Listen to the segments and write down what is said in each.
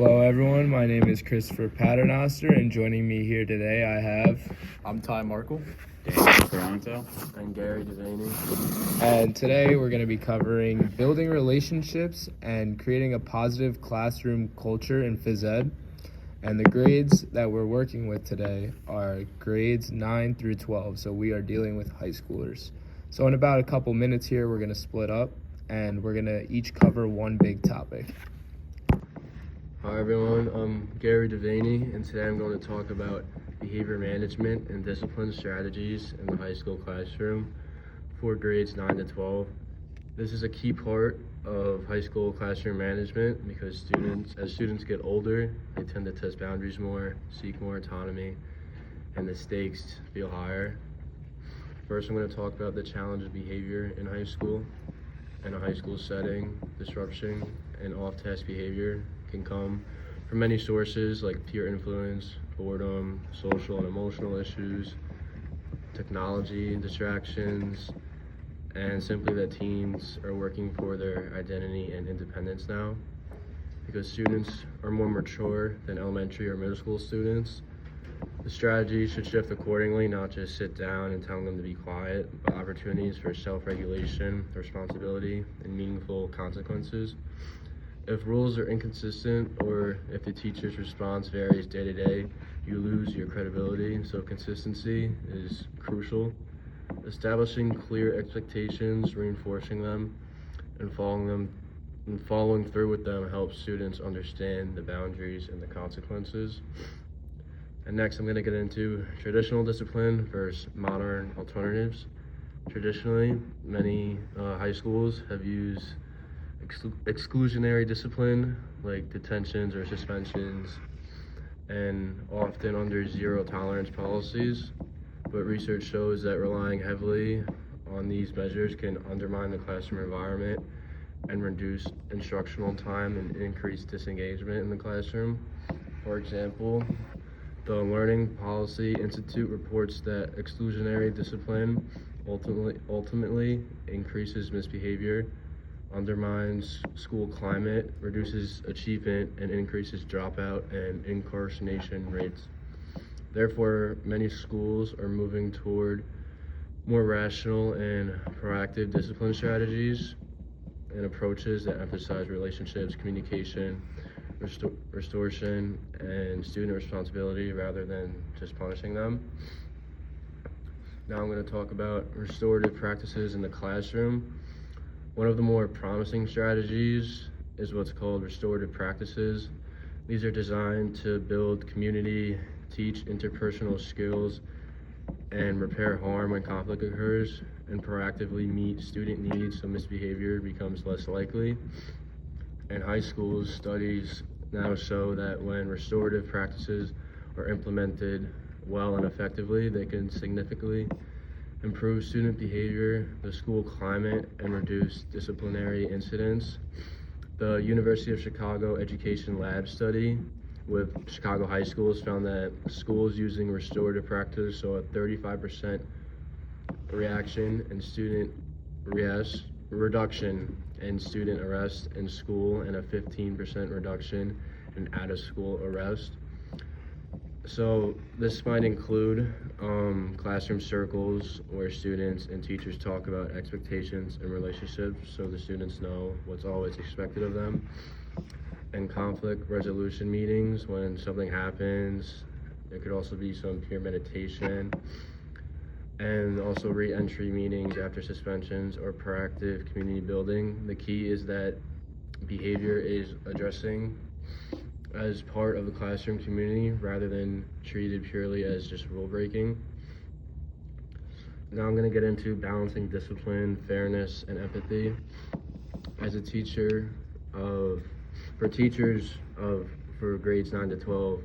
Hello, everyone. My name is Christopher Paternoster, and joining me here today, I have. I'm Ty Markle. Daniel Toronto. And Gary Devaney. And today, we're going to be covering building relationships and creating a positive classroom culture in phys ed. And the grades that we're working with today are grades 9 through 12. So we are dealing with high schoolers. So in about a couple minutes here, we're going to split up, and we're going to each cover one big topic. Hi everyone, I'm Gary Devaney, and today I'm going to talk about behavior management and discipline strategies in the high school classroom for grades 9 to 12. This is a key part of high school classroom management because as students get older, they tend to test boundaries more, seek more autonomy, and the stakes feel higher. First, I'm going to talk about the challenge of behavior in high school. In a high school setting, disruption and off-task behavior can come from many sources like peer influence, boredom, social and emotional issues, technology and distractions, and simply that teens are working for their identity and independence now. Because students are more mature than elementary or middle school students, the strategy should shift accordingly, not just sit down and tell them to be quiet, but opportunities for self-regulation, responsibility, and meaningful consequences. If rules are inconsistent or if the teacher's response varies day to day, you lose your credibility, so consistency is crucial. Establishing clear expectations, reinforcing them, and following through with them helps students understand the boundaries and the consequences. And next, I'm going to get into traditional discipline versus modern alternatives. Traditionally, many high schools have used exclusionary discipline like detentions or suspensions, and often under zero tolerance policies. But research shows that relying heavily on these measures can undermine the classroom environment and reduce instructional time and increase disengagement in the classroom. For example, the Learning Policy Institute reports that exclusionary discipline ultimately increases misbehavior, undermines school climate, reduces achievement, and increases dropout and incarceration rates. Therefore, many schools are moving toward more rational and proactive discipline strategies and approaches that emphasize relationships, communication, restoration, and student responsibility rather than just punishing them. Now I'm going to talk about restorative practices in the classroom. One of the more promising strategies is what's called restorative practices. These are designed to build community, teach interpersonal skills, and repair harm when conflict occurs, and proactively meet student needs so misbehavior becomes less likely. In high schools, studies now show that when restorative practices are implemented well and effectively, they can significantly improve student behavior, the school climate, and reduce disciplinary incidents. The University of Chicago Education Lab study with Chicago high schools found that schools using restorative practice saw a 35% reduction in student arrest in school and a 15% reduction in out-of-school arrest. So this might include classroom circles where students and teachers talk about expectations and relationships so the students know what's always expected of them, and conflict resolution meetings when something happens. There could also be some peer meditation, and also re-entry meetings after suspensions or proactive community building. The key is that behavior is addressing as part of the classroom community rather than treated purely as just rule breaking. Now I'm going to get into balancing discipline, fairness, and empathy. As a teacher for grades 9 to 12,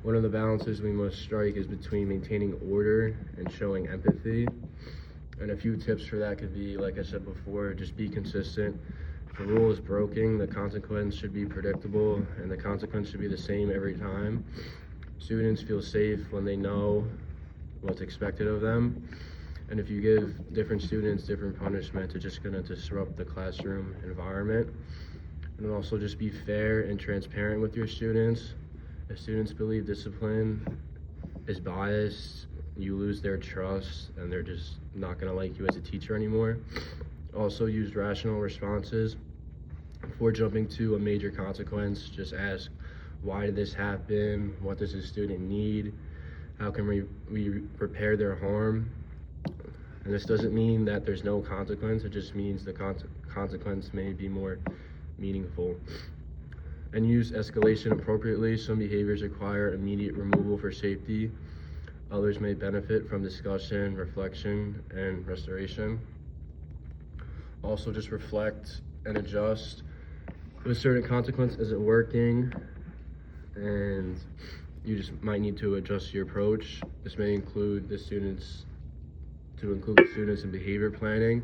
one of the balances we must strike is between maintaining order and showing empathy. And a few tips for that could be, like I said before, just be consistent. If a rule is broken, the consequence should be predictable, and the consequence should be the same every time. Students feel safe when they know what's expected of them. And if you give different students different punishments, it's just going to disrupt the classroom environment. And also just be fair and transparent with your students. If students believe discipline is biased, you lose their trust and they're just not going to like you as a teacher anymore. Also use rational responses. Before jumping to a major consequence, just ask, why did this happen? What does the student need? How can we repair their harm? And this doesn't mean that there's no consequence, it just means the consequence may be more meaningful. And use escalation appropriately. Some behaviors require immediate removal for safety. Others may benefit from discussion, reflection, and restoration. Also just reflect and adjust. With a certain consequence, is it working? And you just might need to adjust your approach. This may include the students in behavior planning,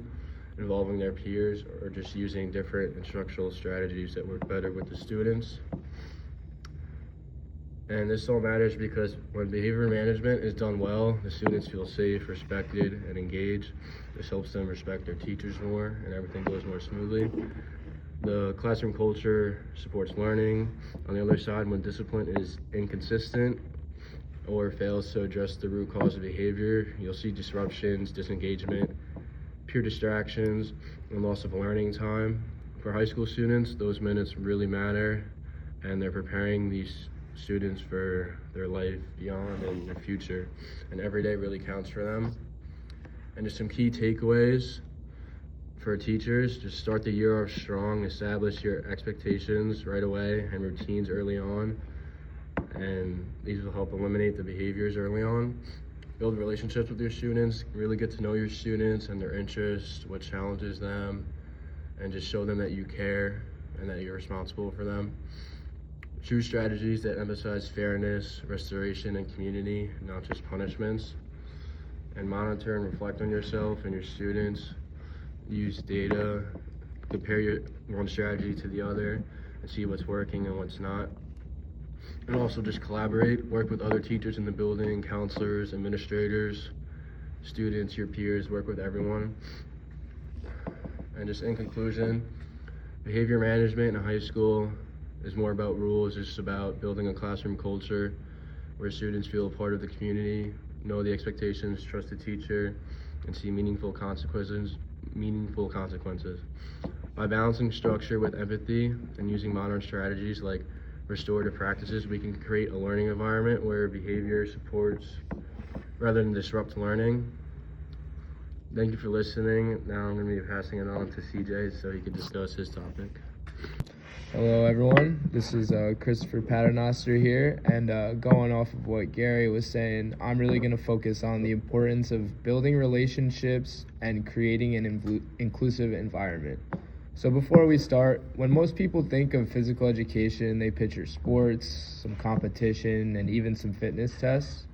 involving their peers, or just using different instructional strategies that work better with the students. And this all matters because when behavior management is done well, the students feel safe, respected, and engaged. This helps them respect their teachers more, and everything goes more smoothly. The classroom culture supports learning. On the other side, when discipline is inconsistent or fails to address the root cause of behavior, you'll see disruptions, disengagement, peer distractions, and loss of learning time. For high school students, those minutes really matter, and they're preparing these students for their life beyond and their future. And every day really counts for them. And just some key takeaways for teachers: just start the year off strong, establish your expectations right away and routines early on, and these will help eliminate the behaviors early on. Build relationships with your students, really get to know your students and their interests, what challenges them, and just show them that you care and that you're responsible for them. Choose strategies that emphasize fairness, restoration, and community, not just punishments. And monitor and reflect on yourself and your students. Use data, compare your one strategy to the other, and see what's working and what's not. And also just collaborate, work with other teachers in the building, counselors, administrators, students, your peers, work with everyone. And just in conclusion, behavior management in high school is more about rules. It's just about building a classroom culture where students feel a part of the community, know the expectations, trust the teacher, and see meaningful consequences. By balancing structure with empathy and using modern strategies like restorative practices, we can create a learning environment where behavior supports rather than disrupt learning. Thank you for listening. Now I'm going to be passing it on to CJ so he can discuss his topic. Hello everyone, this is Christopher Paternoster here, and going off of what Gary was saying, I'm really going to focus on the importance of building relationships and creating an inclusive environment. So before we start, when most people think of physical education, they picture sports, some competition, and even some fitness tests.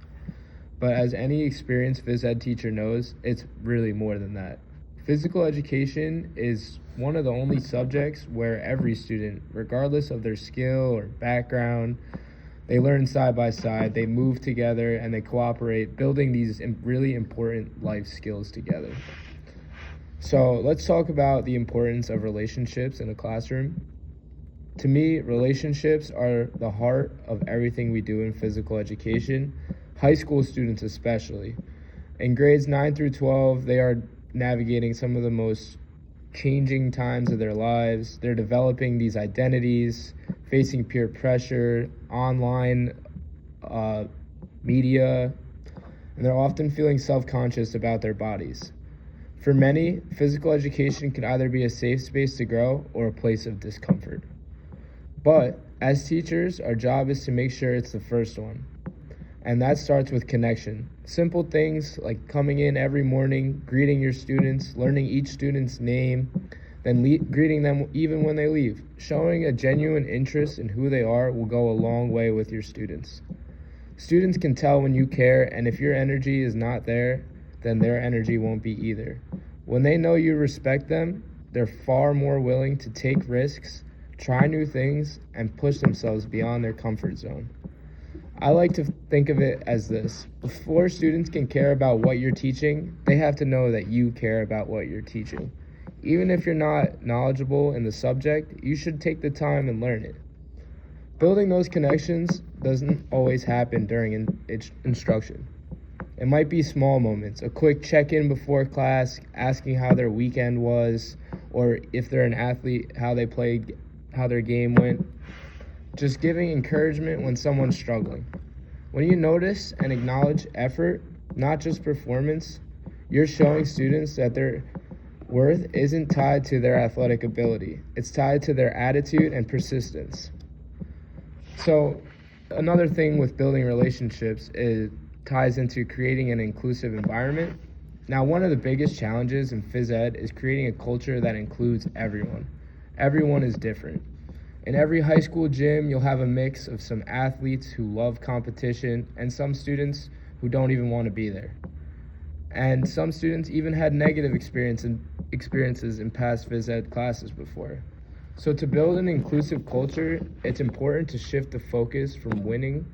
But as any experienced phys ed teacher knows, it's really more than that. Physical education is one of the only subjects where every student, regardless of their skill or background, they learn side by side, they move together, and they cooperate, building these really important life skills together. So let's talk about the importance of relationships in a classroom. To me, relationships are the heart of everything we do in physical education, high school students especially. In grades 9 through 12, they are navigating some of the most changing times of their lives. They're developing these identities, facing peer pressure, online media, and they're often feeling self-conscious about their bodies. For many, physical education can either be a safe space to grow or a place of discomfort. But as teachers, our job is to make sure it's the first one. And that starts with connection. Simple things like coming in every morning, greeting your students, learning each student's name, then greeting them even when they leave. Showing a genuine interest in who they are will go a long way with your students. Students can tell when you care, and if your energy is not there, then their energy won't be either. When they know you respect them, they're far more willing to take risks, try new things, and push themselves beyond their comfort zone. I like to think of it as this: before students can care about what you're teaching, they have to know that you care about what you're teaching. Even if you're not knowledgeable in the subject, you should take the time and learn it. Building those connections doesn't always happen during instruction. It might be small moments, a quick check-in before class, asking how their weekend was, or if they're an athlete, how they played, how their game went. Just giving encouragement when someone's struggling. When you notice and acknowledge effort, not just performance, you're showing students that their worth isn't tied to their athletic ability. It's tied to their attitude and persistence. So another thing with building relationships ties into creating an inclusive environment. Now, one of the biggest challenges in phys ed is creating a culture that includes everyone. Everyone is different. In every high school gym, you'll have a mix of some athletes who love competition and some students who don't even want to be there. And some students even had negative experiences in past phys ed classes before. So to build an inclusive culture, it's important to shift the focus from winning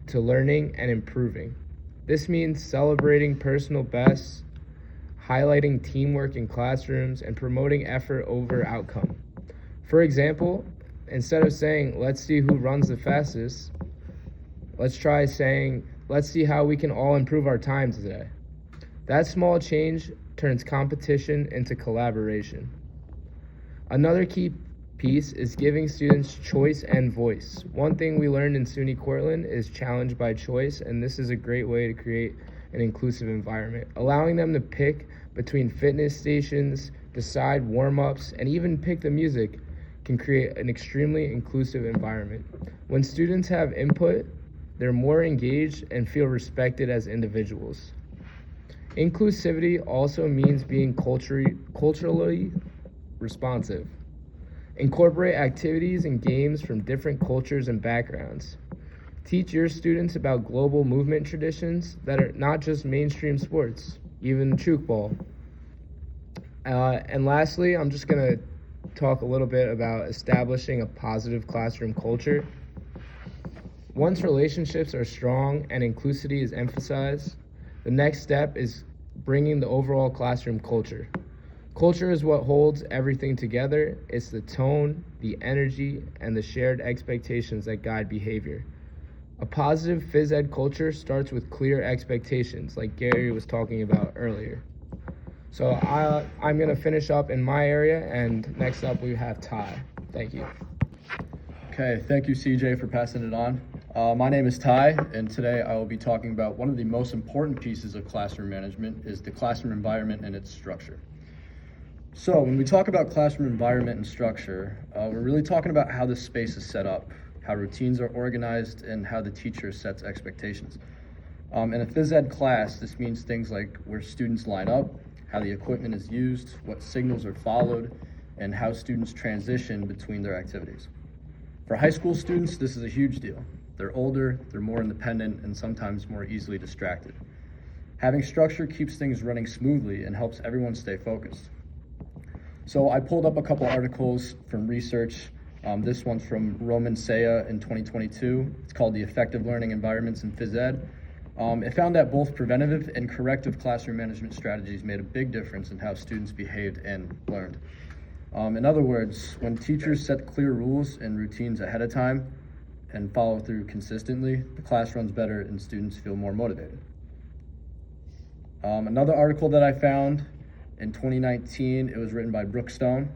to learning and improving. This means celebrating personal bests, highlighting teamwork in classrooms, and promoting effort over outcome. For example, instead of saying, let's see who runs the fastest, let's try saying, let's see how we can all improve our time today. That small change turns competition into collaboration. Another key piece is giving students choice and voice. One thing we learned in SUNY Cortland is challenge by choice, and this is a great way to create an inclusive environment. Allowing them to pick between fitness stations, decide warm-ups, and even pick the music can create an extremely inclusive environment. When students have input, they're more engaged and feel respected as individuals. Inclusivity also means being culturally responsive. Incorporate activities and games from different cultures and backgrounds. Teach your students about global movement traditions that are not just mainstream sports, even chook ball. And lastly, I'm just going to talk a little bit about establishing a positive classroom culture. Once relationships are strong and inclusivity is emphasized, the next step is bringing the overall classroom culture. Culture is what holds everything together. It's the tone, the energy, and the shared expectations that guide behavior. A positive phys ed culture starts with clear expectations, like Gary was talking about earlier. So I'm going to finish up in my area, and next up we have Ty. Thank you. Okay, thank you, CJ, for passing it on. My name is Ty, and today I will be talking about one of the most important pieces of classroom management is the classroom environment and its structure. So when we talk about classroom environment and structure, we're really talking about how the space is set up, how routines are organized, and how the teacher sets expectations. In a phys ed class, this means things like where students line up, how the equipment is used, what signals are followed, and how students transition between their activities. For high school students, this is a huge deal. They're older, they're more independent, and sometimes more easily distracted. Having structure keeps things running smoothly and helps everyone stay focused. So I pulled up a couple articles from research. This one's from Roman Saya in 2022. It's called The Effective Learning Environments in Phys Ed. It found that both preventative and corrective classroom management strategies made a big difference in how students behaved and learned. In other words, when teachers set clear rules and routines ahead of time and follow through consistently, the class runs better and students feel more motivated. Another article that I found in 2019, it was written by Brooke Stone,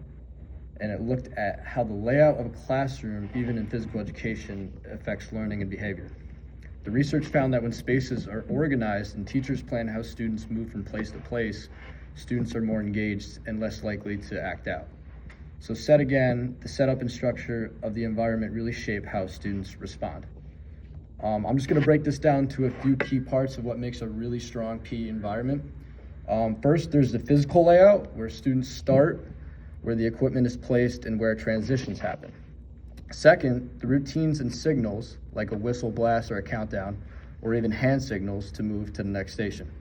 and it looked at how the layout of a classroom, even in physical education, affects learning and behavior. The research found that when spaces are organized and teachers plan how students move from place to place, students are more engaged and less likely to act out. So said again, the setup and structure of the environment really shape how students respond. I'm just going to break this down to a few key parts of what makes a really strong PE environment. First, there's the physical layout, where students start, where the equipment is placed, and where transitions happen. Second, the routines and signals, like a whistle blast or a countdown, or even hand signals to move to the next station.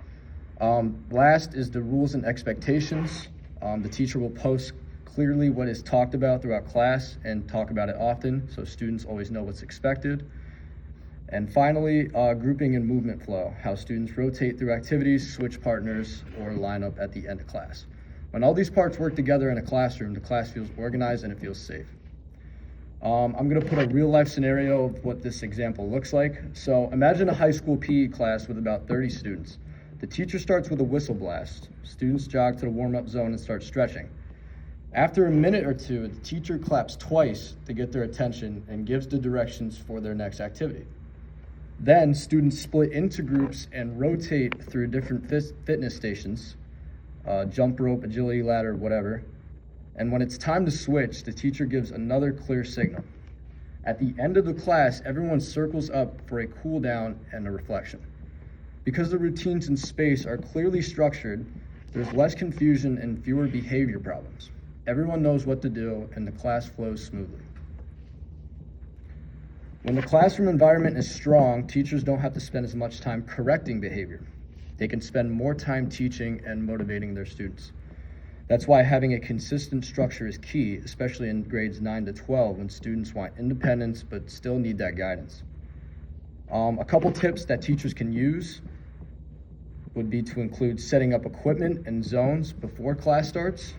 Last is the rules and expectations. The teacher will post clearly what is talked about throughout class and talk about it often, so students always know what's expected. And finally, grouping and movement flow, how students rotate through activities, switch partners, or line up at the end of class. When all these parts work together in a classroom, the class feels organized and it feels safe. I'm gonna put a real life scenario of what this example looks like. So imagine a high school PE class with about 30 students. The teacher starts with a whistle blast. Students jog to the warm-up zone and start stretching. After a minute or two, the teacher claps twice to get their attention and gives the directions for their next activity. Then students split into groups and rotate through different fitness stations, jump rope, agility ladder, whatever. And when it's time to switch, the teacher gives another clear signal. At the end of the class, everyone circles up for a cool down and a reflection. Because the routines in space are clearly structured, there's less confusion and fewer behavior problems. Everyone knows what to do and the class flows smoothly. When the classroom environment is strong, teachers don't have to spend as much time correcting behavior. They can spend more time teaching and motivating their students. That's why having a consistent structure is key, especially in grades 9 to 12 when students want independence but still need that guidance. A couple tips that teachers can use would be to include setting up equipment and zones before class starts,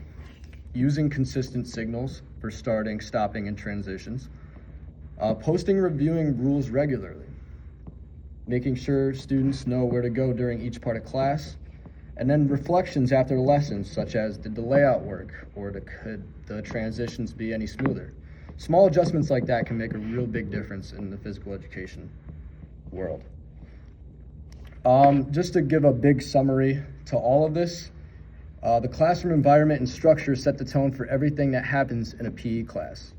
using consistent signals for starting, stopping, and transitions, posting reviewing rules regularly, making sure students know where to go during each part of class, and then reflections after the lessons, such as did the layout work or could the transitions be any smoother? Small adjustments like that can make a real big difference in the physical education world. Just to give a big summary to all of this, the classroom environment and structure set the tone for everything that happens in a PE class.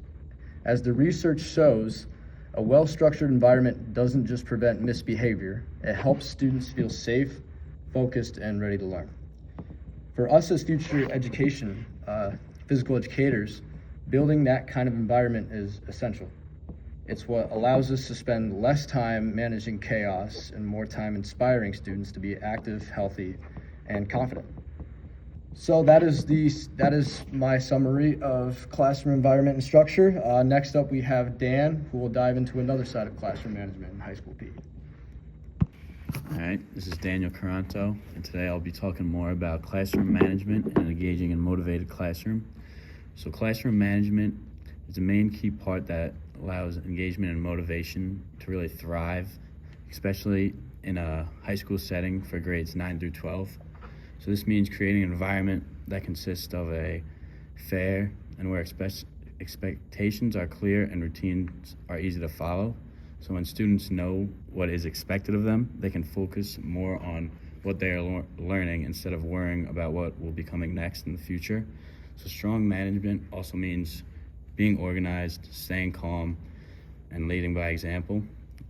As the research shows, a well-structured environment doesn't just prevent misbehavior, it helps students feel safe, focused, and ready to learn. For us as future physical educators, building that kind of environment is essential. It's what allows us to spend less time managing chaos and more time inspiring students to be active, healthy, and confident. So that is my summary of classroom environment and structure. Next up, we have Dan, who will dive into another side of classroom management in high school PE. All right, this is Daniel Caranto, and today I'll be talking more about classroom management and engaging in motivated classroom. So classroom management is the main key part that allows engagement and motivation to really thrive, especially in a high school setting for grades 9 through 12. So this means creating an environment that consists of a fair and where expectations are clear and routines are easy to follow. So when students know what is expected of them, they can focus more on what they are learning instead of worrying about what will be coming next in the future. So strong management also means being organized, staying calm, and leading by example.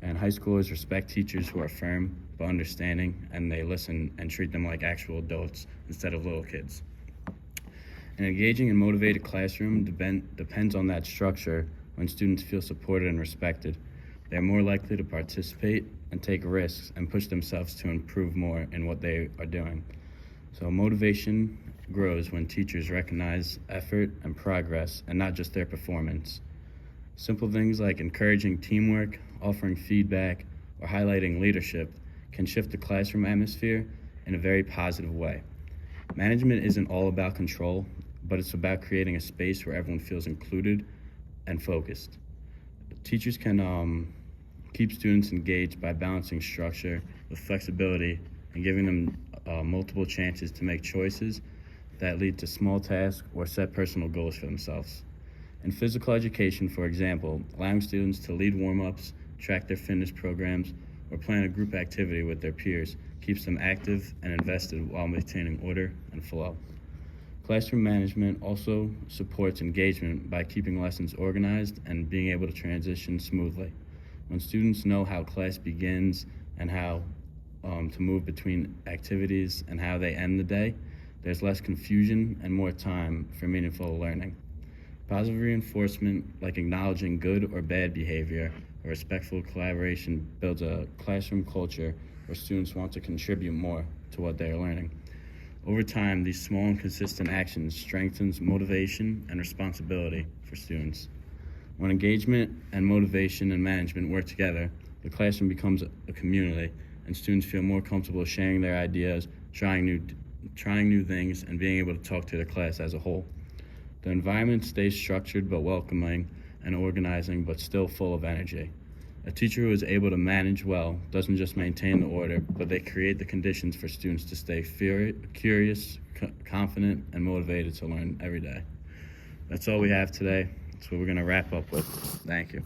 And high schoolers respect teachers who are firm but understanding, and they listen and treat them like actual adults instead of little kids. An engaging and motivated classroom depends on that structure. When students feel supported and respected, they're more likely to participate and take risks and push themselves to improve more in what they are doing. So motivation grows when teachers recognize effort and progress and not just their performance. Simple things like encouraging teamwork, offering feedback, or highlighting leadership can shift the classroom atmosphere in a very positive way. Management isn't all about control, but it's about creating a space where everyone feels included and focused. Teachers can keep students engaged by balancing structure with flexibility and giving them multiple chances to make choices that lead to small tasks or set personal goals for themselves. In physical education, for example, allowing students to lead warm-ups, track their fitness programs, or plan a group activity with their peers keeps them active and invested while maintaining order and flow. Classroom management also supports engagement by keeping lessons organized and being able to transition smoothly. When students know how class begins and how to move between activities and how they end the day, there's less confusion and more time for meaningful learning. Positive reinforcement, like acknowledging good or bad behavior or respectful collaboration, builds a classroom culture where students want to contribute more to what they are learning. Over time, these small and consistent actions strengthens motivation and responsibility for students. When engagement and motivation and management work together, the classroom becomes a community, and students feel more comfortable sharing their ideas, trying new trying new things, and being able to talk to the class as a whole. The environment stays structured but welcoming, and organizing but still full of energy. A teacher who is able to manage well doesn't just maintain the order, but they create the conditions for students to stay curious, confident, and motivated to learn every day. That's all we have today. That's what we're going to wrap up with. Thank you.